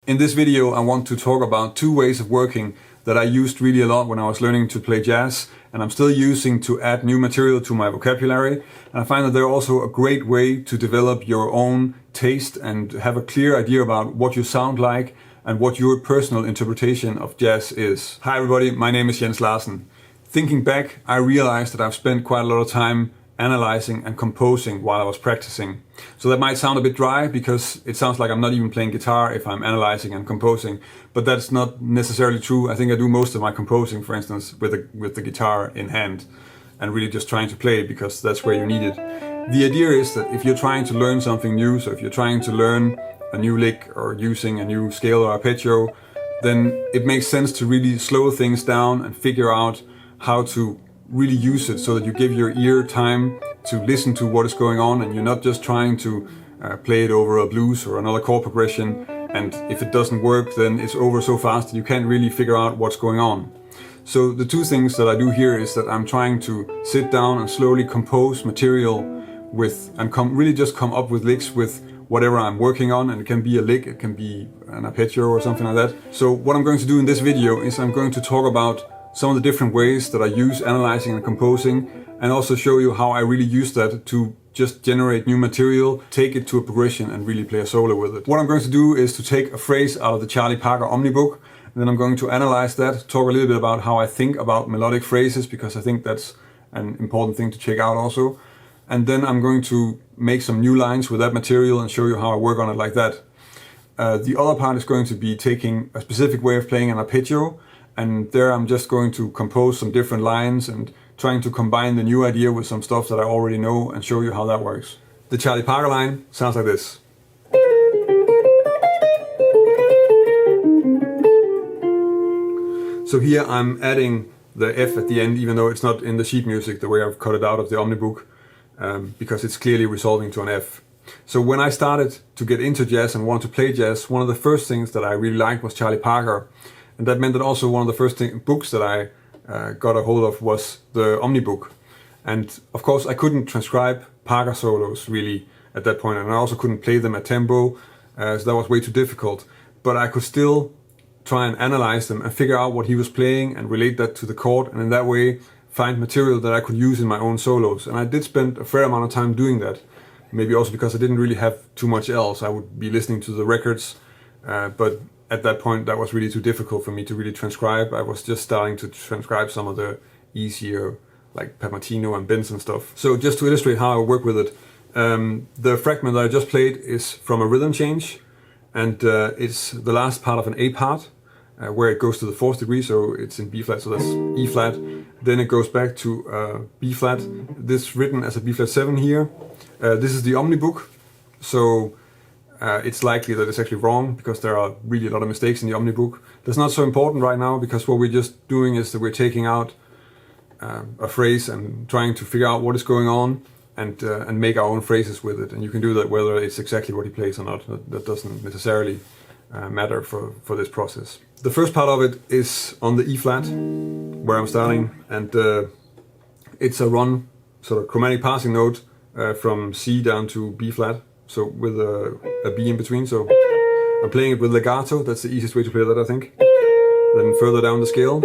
In this video I want to talk about two ways of working that I used really a lot when I was learning to play jazz, and I'm still using to add new material to my vocabulary. And I find that they're also a great way to develop your own taste and have a clear idea about what you sound like and what your personal interpretation of jazz is. Hi everybody, my name is Larsen. Thinking back, I realized that I've spent quite a lot of time analyzing and composing while I was practicing. So that might sound a bit dry because it sounds like I'm not even playing guitar if I'm analyzing and composing, but that's not necessarily true. I think I do most of my composing, for instance, with the guitar in hand and really just trying to play because that's where you need it. The idea is that if you're trying to learn something new, so if you're trying to learn a new lick or using a new scale or arpeggio, then it makes sense to really slow things down and figure out how to really use it so that you give your ear time to listen to what is going on and you're not just trying to play it over a blues or another chord progression, and if it doesn't work then it's over so fast that you can't really figure out what's going on. So the two things that I do here is that I'm trying to sit down and slowly compose material with and really just come up with licks with whatever I'm working on, and it can be a lick, it can be an arpeggio or something like that. So what I'm going to do in this video is I'm going to talk about some of the different ways that I use analyzing and composing, and also show you how I really use that to just generate new material, take it to a progression and really play a solo with it. What I'm going to do is to take a phrase out of the Charlie Parker Omnibook, and then I'm going to analyze that, talk a little bit about how I think about melodic phrases, because I think that's an important thing to check out also. And then I'm going to make some new lines with that material and show you how I work on it like that. The other part is going to be taking a specific way of playing an arpeggio, and there I'm just going to compose some different lines and trying to combine the new idea with some stuff that I already know and show you how that works. The Charlie Parker line sounds like this. So here I'm adding the F at the end, even though it's not in the sheet music the way I've cut it out of the Omnibook, because it's clearly resolving to an F. So when I started to get into jazz and want to play jazz, one of the first things that I really liked was Charlie Parker. And that meant that also one of the first books that I got a hold of was the Omnibook. And of course I couldn't transcribe Parker solos really at that point, and I also couldn't play them at tempo, so that was way too difficult. But I could still try and analyze them and figure out what he was playing and relate that to the chord, and in that way find material that I could use in my own solos. And I did spend a fair amount of time doing that, maybe also because I didn't really have too much else. I would be listening to the records, but at that point that was really too difficult for me to really transcribe. I was just starting to transcribe some of the easier, like Pat Martino and Benson stuff. So just to illustrate how I work with it, the fragment that I just played is from a rhythm change, and it's the last part of an A part, where it goes to the fourth degree, so it's in B flat, so that's E flat. Then it goes back to B flat. This written as a B flat 7 here. This is the Omnibook, so it's likely that it's actually wrong because there are really a lot of mistakes in the Omnibook. That's not so important right now, because what we're just doing is that we're taking out a phrase and trying to figure out what is going on and make our own phrases with it. And you can do that whether it's exactly what he plays or not. That doesn't necessarily matter for this process. The first part of it is on the E flat, where I'm starting, and it's a run, sort of chromatic passing note from C down to B flat. So with a B in between, so I'm playing it with legato, that's the easiest way to play that I think. Then further down the scale.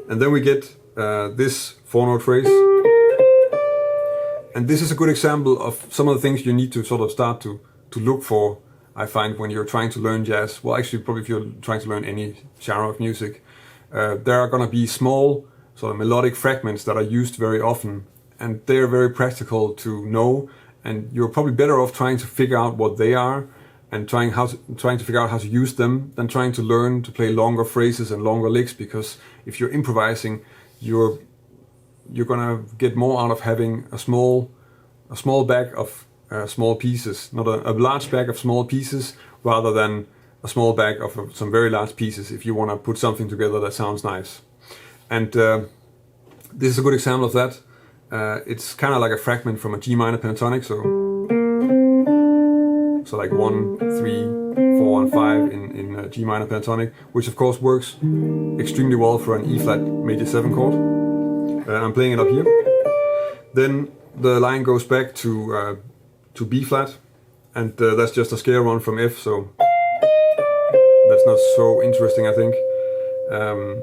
And then we get this 4-note phrase. And this is a good example of some of the things you need to sort of start to look for, I find, when you're trying to learn jazz. Well, actually probably if you're trying to learn any genre of music. There are gonna be small sort of melodic fragments that are used very often, and they're very practical to know. And you're probably better off trying to figure out what they are and trying to figure out how to use them than trying to learn to play longer phrases and longer licks, because if you're improvising, you're gonna get more out of having a small bag of small pieces, not a large bag of small pieces, rather than a small bag of some very large pieces if you want to put something together that sounds nice. And this is a good example of that. It's kind of like a fragment from a G minor pentatonic, so like 1, 3, 4 and 5 in G minor pentatonic, which of course works extremely well for an E flat major 7 chord. I'm playing it up here. Then the line goes back to B flat, and that's just a scale run from F, so not so interesting, I think.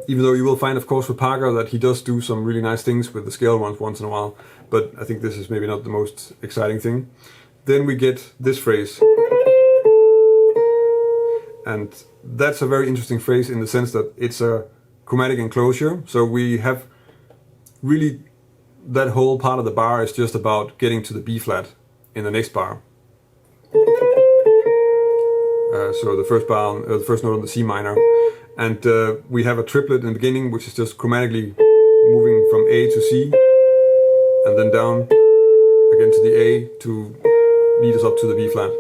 Even though you will find, of course, with Parker that he does do some really nice things with the scale runs once in a while, but I think this is maybe not the most exciting thing. Then we get this phrase. And that's a very interesting phrase in the sense that it's a chromatic enclosure. So we have really, that whole part of the bar is just about getting to the B flat in the next bar. So the first bar, the first note on the C minor. And we have a triplet in the beginning, which is just chromatically moving from A to C, and then down again to the A to lead us up to the B flat.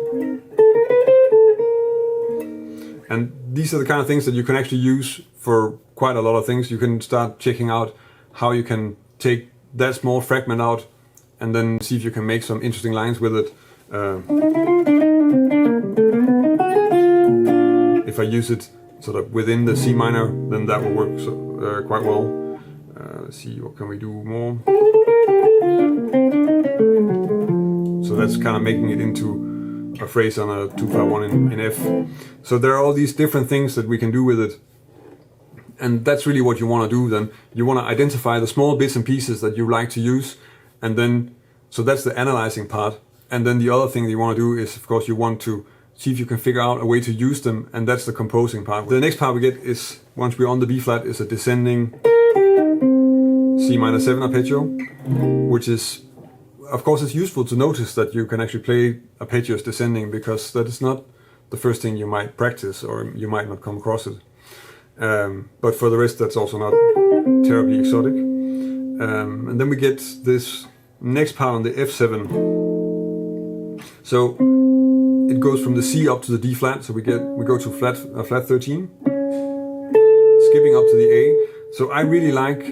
And these are the kind of things that you can actually use for quite a lot of things. You can start checking out how you can take that small fragment out and then see if you can make some interesting lines with it. If I use it sort of within the C minor, then that will work quite well. Let's see, what can we do more? So that's kind of making it into a phrase on a 2-5-1 in F. So there are all these different things that we can do with it. And that's really what you want to do then. You want to identify the small bits and pieces that you like to use, and then, so that's the analyzing part. And then the other thing that you want to do is, of course, you want to see if you can figure out a way to use them, and that's the composing part. The next part we get is, once we're on the B flat, is a descending C minor 7 arpeggio, which is, of course, it's useful to notice that you can actually play arpeggios descending, because that is not the first thing you might practice, or you might not come across it. But for the rest, that's also not terribly exotic. And then we get this next part on the F7. So it goes from the C up to the D flat, so we go to flat 13, skipping up to the A. So I really like,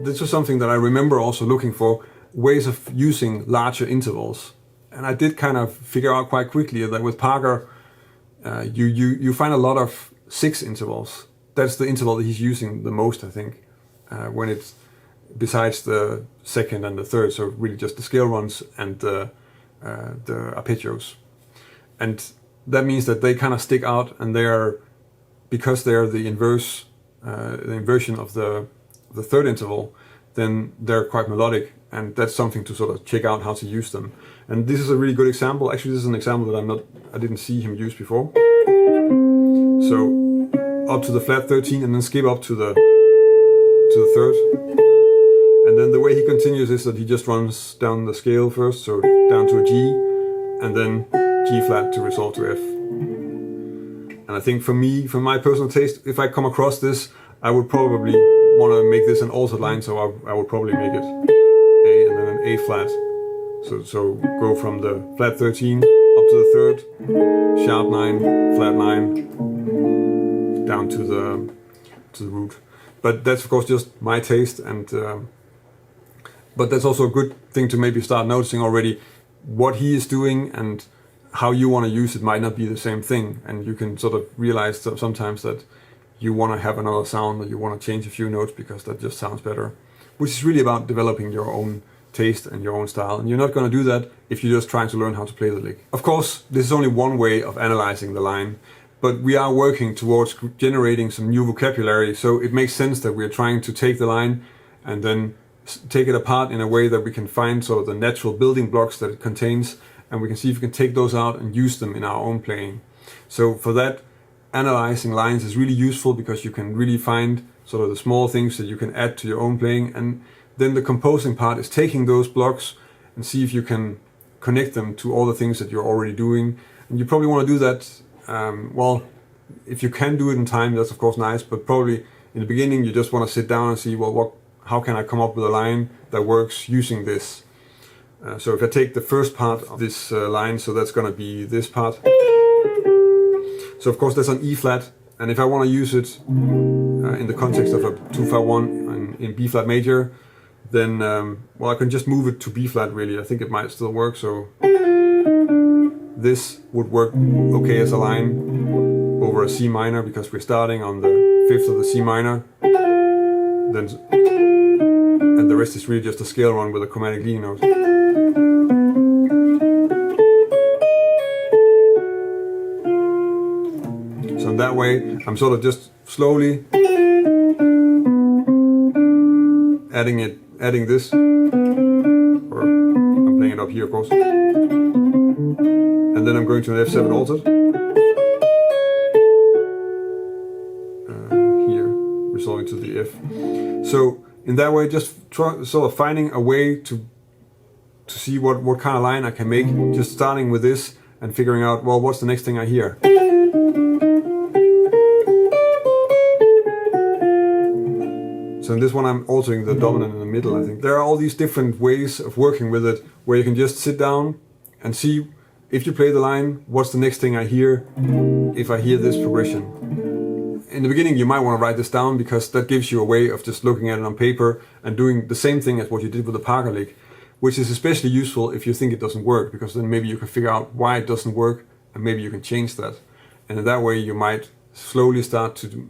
this was something that I remember also looking for, ways of using larger intervals. And I did kind of figure out quite quickly that with Parker, you find a lot of 6 intervals. That's the interval that he's using the most, I think, when it's besides the second and the third, so really just the scale runs and the arpeggios. And that means that they kind of stick out, and they are, because they are the inversion of the third interval, then they're quite melodic, and that's something to sort of check out how to use them. And this is a really good example. Actually, this is an example that I didn't see him use before. So up to the flat 13 and then skip up to the third. And then the way he continues is that he just runs down the scale first, so down to a G, and then G flat to resolve to F. And I think for me, for my personal taste, if I come across this, I would probably want to make this an altered line, so I would probably make it A and then an A flat. So go from the flat 13 up to the third, sharp 9, flat 9, down to the root. But that's of course just my taste, and but that's also a good thing to maybe start noticing already. What he is doing and how you want to use it might not be the same thing, and you can sort of realize that sometimes that you want to have another sound, or you want to change a few notes because that just sounds better, which is really about developing your own taste and your own style. And you're not going to do that if you're just trying to learn how to play the lick. Of course, this is only one way of analyzing the line, but we are working towards generating some new vocabulary, so it makes sense that we're trying to take the line and then take it apart in a way that we can find sort of the natural building blocks that it contains, and we can see if we can take those out and use them in our own playing. So for that, analyzing lines is really useful, because you can really find sort of the small things that you can add to your own playing, and then the composing part is taking those blocks and see if you can connect them to all the things that you're already doing. And you probably want to do that, well, if you can do it in time, that's of course nice, but probably in the beginning you just want to sit down and see, well, how can I come up with a line that works using this? So if I take the first part of this line, so that's going to be this part. So of course that's an E flat, and if I want to use it in the context of a 2-5-1 in B flat major, then well, I can just move it to B flat really. I think it might still work, so this would work okay as a line over a C minor, because we're starting on the 5th of the C minor, then, and the rest is really just a scale run with a chromatic leading note. So in that way, I'm sort of just slowly adding this, or I'm playing it up here, of course, and then I'm going to an F7 altered, here, resolving to the F. So in that way, just sort of finding a way to see what kind of line I can make, just starting with this and figuring out, well, what's the next thing I hear? So in this one I'm altering the dominant in the middle, I think. There are all these different ways of working with it, where you can just sit down and see, if you play the line, what's the next thing I hear if I hear this progression. In the beginning you might want to write this down, because that gives you a way of just looking at it on paper and doing the same thing as what you did with the Parker lick, which is especially useful if you think it doesn't work, because then maybe you can figure out why it doesn't work and maybe you can change that. And in that way you might slowly start to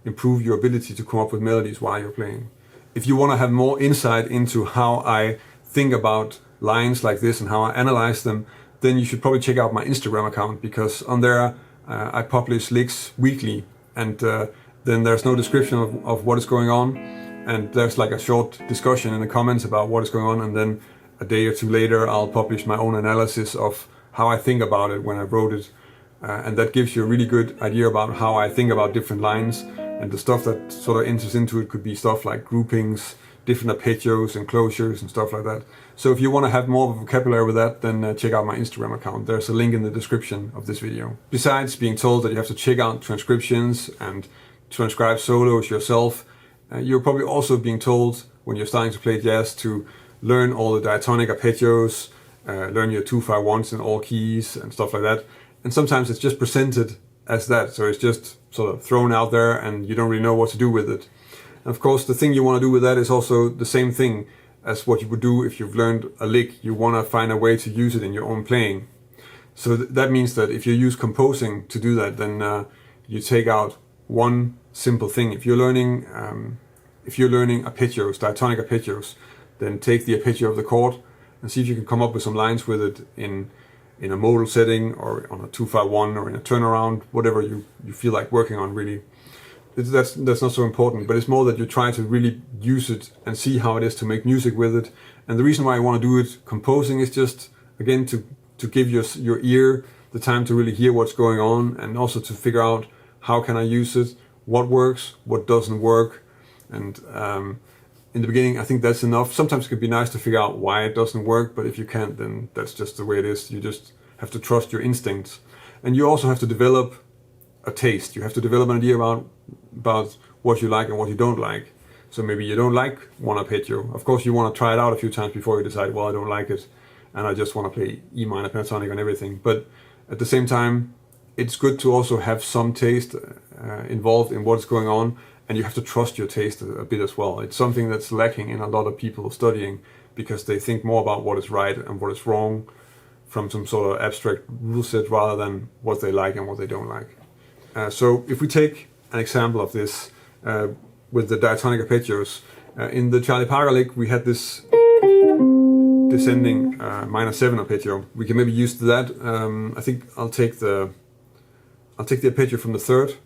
improve your ability to come up with melodies while you're playing. If you want to have more insight into how I think about lines like this and how I analyze them, then you should probably check out my Instagram account, because on there I publish licks weekly, and then there's no description of what is going on, and there's like a short discussion in the comments about what is going on, and then a day or two later I'll publish my own analysis of how I think about it when I wrote it, and that gives you a really good idea about how I think about different lines. And the stuff that sort of enters into it could be stuff like groupings, different arpeggios and closures and stuff like that. So if you want to have more of a vocabulary with that, then check out my Instagram account. There's a link in the description of this video. Besides being told that you have to check out transcriptions and transcribe solos yourself, you're probably also being told, when you're starting to play jazz, to learn all the diatonic arpeggios, learn your 2-5-1s in all keys and stuff like that. And sometimes it's just presented as that, so it's just sort of thrown out there and you don't really know what to do with it. And of course the thing you want to do with that is also the same thing as what you would do if you've learned a lick. You want to find a way to use it in your own playing. So that means that if you use composing to do that, then you take out one simple thing. If you're learning arpeggios, diatonic arpeggios, then take the arpeggio of the chord and see if you can come up with some lines with it in a modal setting, or on a 2-5-1, or in a turnaround, whatever you feel like working on, really. That's not so important, but it's more that you try to really use it and see how it is to make music with it. And the reason why I want to do it composing is just, again, to give your ear the time to really hear what's going on, and also to figure out how can I use it, what works, what doesn't work. And in the beginning, I think that's enough. Sometimes it could be nice to figure out why it doesn't work, but if you can't, then that's just the way it is. You just have to trust your instincts. And you also have to develop a taste. You have to develop an idea about what you like and what you don't like. So maybe you don't like one arpeggio. Of course, you want to try it out a few times before you decide, well, I don't like it, and I just want to play E minor pentatonic on everything. But at the same time, it's good to also have some taste involved in what's going on, and you have to trust your taste a bit as well. It's something that's lacking in a lot of people studying, because they think more about what is right and what is wrong from some sort of abstract rule set, rather than what they like and what they don't like. So if we take an example of this with the diatonic arpeggios, in the Charlie Parker lick we had this descending minor 7 arpeggio. We can maybe use that. I think I'll take the arpeggio from the 3rd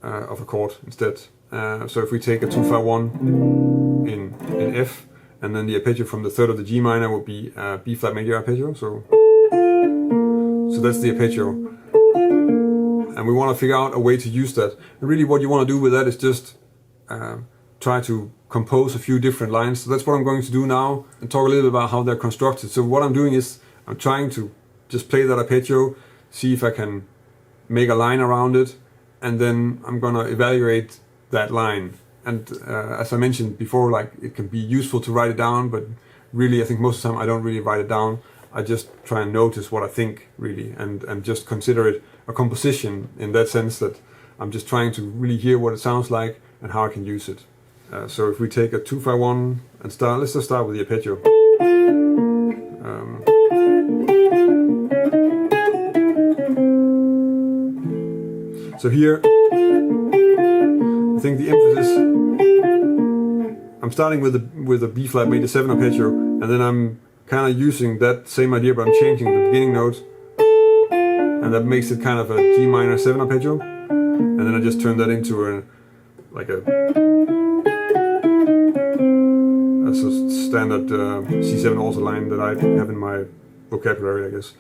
of a chord instead. So if we take a 2-5-1 in F, and then the arpeggio from the 3rd of the G minor would be B flat major arpeggio. So that's the arpeggio, and we want to figure out a way to use that. And really, what you want to do with that is just try to compose a few different lines. So that's what I'm going to do now, and talk a little bit about how they're constructed. So what I'm doing is I'm trying to just play that arpeggio, see if I can make a line around it, and then I'm gonna evaluate that line. And as I mentioned before, like, it can be useful to write it down, but really I think most of the time I don't really write it down. I just try and notice what I think, really, and just consider it a composition, in that sense that I'm just trying to really hear what it sounds like and how I can use it. So if we take a 2-5-1 and start, let's just start with the arpeggio. So here, I think the emphasis, I'm starting with a B flat major 7 arpeggio, and then I'm kind of using that same idea, but I'm changing the beginning note and that makes it kind of a G minor 7 arpeggio, and then I just turn that into a standard C7 alto line that I have in my vocabulary, I guess.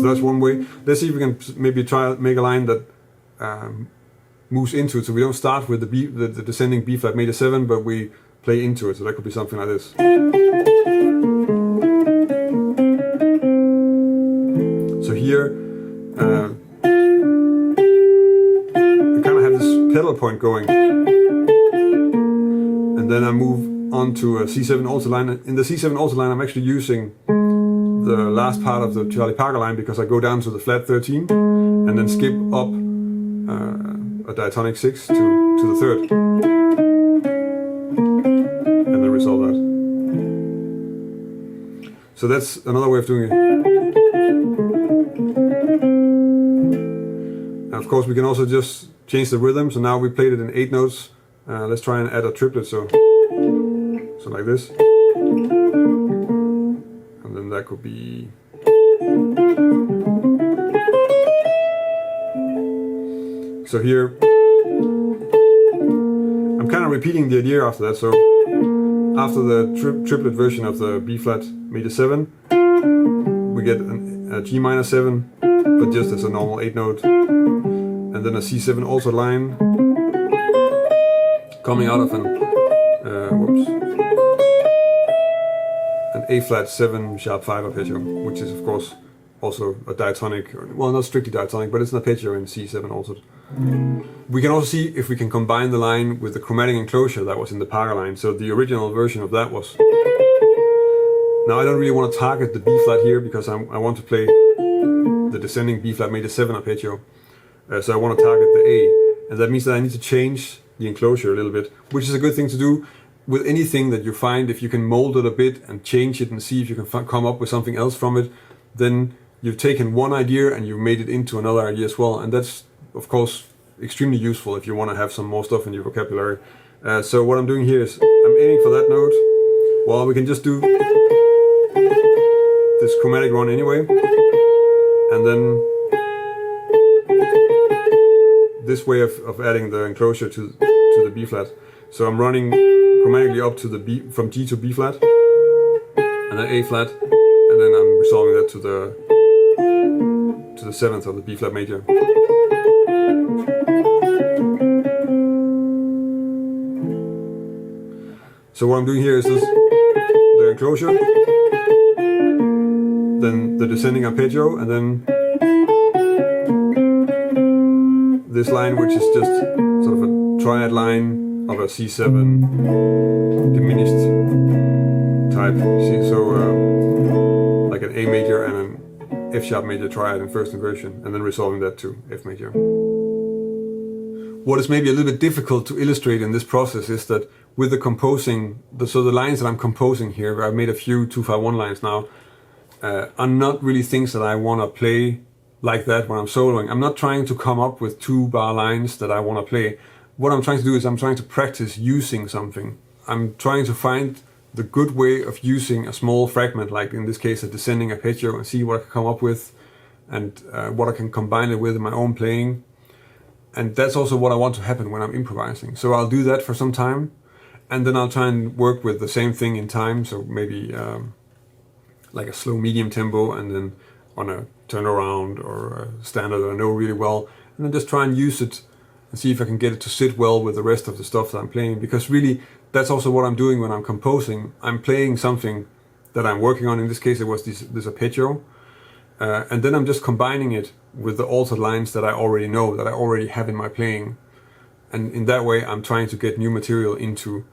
So that's one way. Let's see if we can maybe try make a line that moves into it, so we don't start with the descending B flat major 7, but we play into it. So that could be something like this. So here I kind of have this pedal point going, and then I move on to a C7 alto line. In the C7 alto line, I'm actually using the last part of the Charlie Parker line, because I go down to the flat 13 and then skip up a diatonic 6 to the third, and then resolve that. So that's another way of doing it. And of course we can also just change the rhythm. So now we played it in 8 notes. Let's try and add a triplet, so like this. And then that could be... So here, I'm kind of repeating the idea after that. So after the triplet version of the B flat major 7, we get a G minor 7, but just as a normal 8 note, and then a C7 alto line coming out of an A flat 7 sharp 5 arpeggio, which is of course also a diatonic, well, not strictly diatonic, but it's an arpeggio in C7 also. We can also see if we can combine the line with the chromatic enclosure that was in the Parker line. So the original version of that was... Now I don't really want to target the B flat here, because I want to play the descending B flat major 7 arpeggio. So I want to target the A, and that means that I need to change the enclosure a little bit, which is a good thing to do with anything that you find. If you can mold it a bit and change it and see if you can come up with something else from it, then you've taken one idea and you've made it into another idea as well. And that's of course extremely useful if you want to have some more stuff in your vocabulary. So what I'm doing here is I'm aiming for that note. Well, we can just do this chromatic run anyway, and then this way of adding the enclosure to the B flat. So I'm running chromatically up to the B, from G to B flat, and then A flat, and then I'm resolving that to the 7th of the B flat major. So what I'm doing here is this, the enclosure, then the descending arpeggio, and then this line, which is just sort of a triad line of a C7 diminished type. See, so like an A major and an F sharp major triad in first inversion, and then resolving that to F major. What is maybe a little bit difficult to illustrate in this process is that with the composing, so the lines that I'm composing here, I've made a few 2-5-1 lines now, are not really things that I want to play like that when I'm soloing. I'm not trying to come up with 2-bar lines that I want to play. What I'm trying to do is I'm trying to practice using something. I'm trying to find the good way of using a small fragment, like in this case a descending arpeggio, and see what I can come up with, and what I can combine it with in my own playing. And that's also what I want to happen when I'm improvising. So I'll do that for some time, and then I'll try and work with the same thing in time. So maybe like a slow medium tempo, and then on a turnaround or a standard that I know really well, and then just try and use it and see if I can get it to sit well with the rest of the stuff that I'm playing. Because really, that's also what I'm doing when I'm composing. I'm playing something that I'm working on. In this case, it was this arpeggio. And then I'm just combining it with the altered lines that I already know, that I already have in my playing. And in that way, I'm trying to get new material into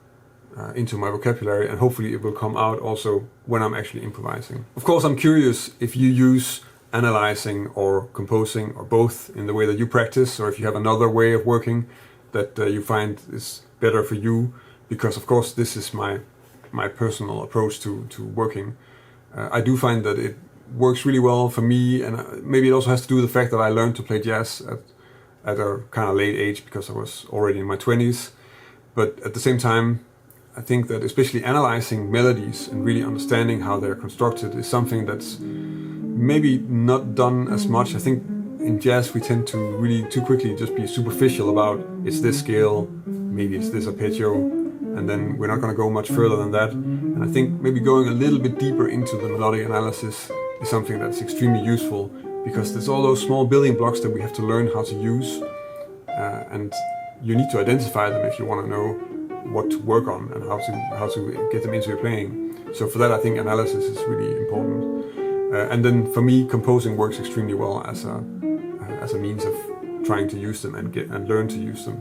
my vocabulary, and hopefully it will come out also when I'm actually improvising. Of course, I'm curious if you use analyzing or composing or both in the way that you practice, or if you have another way of working that you find is better for you, because of course this is my personal approach to working. I do find that it works really well for me, and maybe it also has to do with the fact that I learned to play jazz at a kind of late age, because I was already in my 20s. But at the same time, I think that especially analyzing melodies and really understanding how they're constructed is something that's maybe not done as much. I think in jazz we tend to really too quickly just be superficial about it's this scale, maybe it's this arpeggio, and then we're not going to go much further than that. And I think maybe going a little bit deeper into the melodic analysis is something that's extremely useful, because there's all those small building blocks that we have to learn how to use, and you need to identify them if you want to know what to work on and how to get them into your playing. So for that, I think analysis is really important. And then for me, composing works extremely well as a means of trying to use them and learn to use them.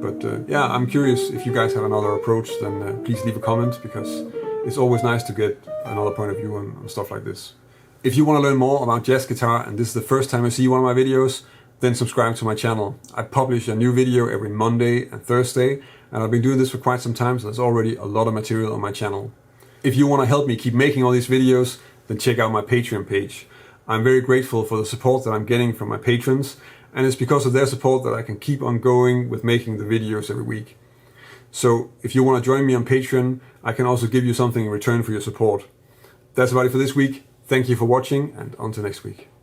But yeah, I'm curious if you guys have another approach, then please leave a comment, because it's always nice to get another point of view on stuff like this. If you want to learn more about jazz guitar and this is the first time you see one of my videos, then subscribe to my channel. I publish a new video every Monday and Thursday, and I've been doing this for quite some time, so there's already a lot of material on my channel. If you want to help me keep making all these videos, then check out my Patreon page. I'm very grateful for the support that I'm getting from my patrons, and it's because of their support that I can keep on going with making the videos every week. So if you want to join me on Patreon, I can also give you something in return for your support. That's about it for this week. Thank you for watching, and on to next week.